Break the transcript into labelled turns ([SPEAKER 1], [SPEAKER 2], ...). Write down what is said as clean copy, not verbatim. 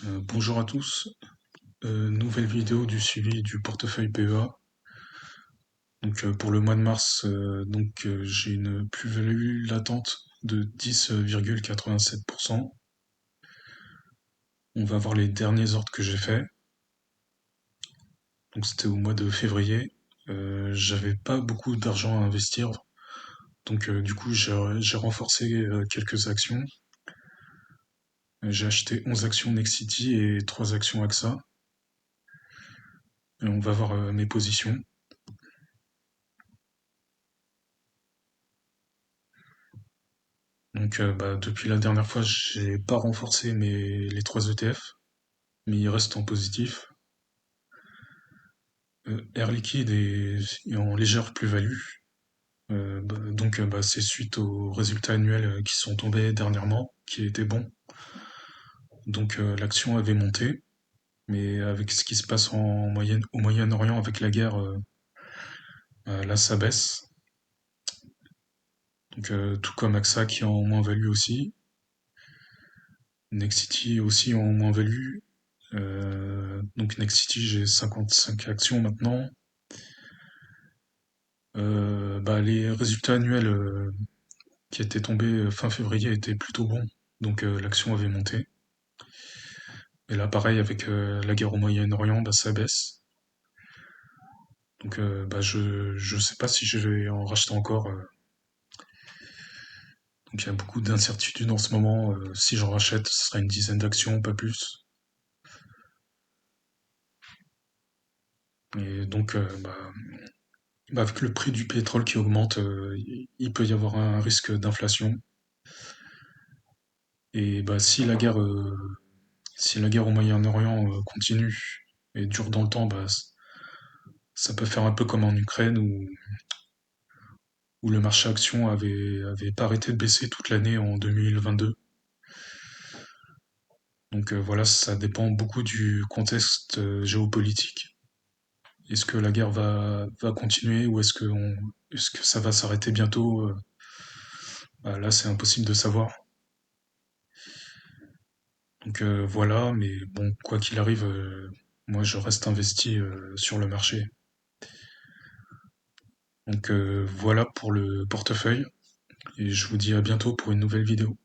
[SPEAKER 1] Bonjour à tous, nouvelle vidéo du suivi du portefeuille PEA. Pour le mois de mars, j'ai une plus-value latente de 10,87%. On va voir les derniers ordres que j'ai faits. Donc c'était au mois de février. J'avais pas beaucoup d'argent à investir, du coup j'ai renforcé quelques actions. J'ai acheté 11 actions Nexity et 3 actions AXA. Et on va voir mes positions. Depuis la dernière fois, j'ai pas renforcé les 3 ETF, mais ils restent en positif. Air Liquide est en légère plus-value. C'est suite aux résultats annuels qui sont tombés dernièrement, qui étaient bons. L'action avait monté, mais avec ce qui se passe au Moyen-Orient avec la guerre, là ça baisse. Tout comme AXA qui est en moins-value aussi. Nexity aussi en moins-value. Nexity, j'ai 55 actions maintenant. Les résultats annuels qui étaient tombés fin février étaient plutôt bons, l'action avait monté. Et là, pareil, avec la guerre au Moyen-Orient, ça baisse. Je sais pas si je vais en racheter encore. Il y a beaucoup d'incertitudes en ce moment. Si j'en rachète, ce sera une dizaine d'actions, pas plus. Et avec le prix du pétrole qui augmente, il peut y avoir un risque d'inflation. Et si la guerre au Moyen-Orient continue et dure dans le temps, ça peut faire un peu comme en Ukraine où le marché action avait pas arrêté de baisser toute l'année en 2022. Voilà, ça dépend beaucoup du contexte géopolitique. Est-ce que la guerre va continuer ou est-ce que ça va s'arrêter bientôt? Là, c'est impossible de savoir. Voilà, mais bon, quoi qu'il arrive, moi je reste investi sur le marché. Voilà pour le portefeuille et je vous dis à bientôt pour une nouvelle vidéo.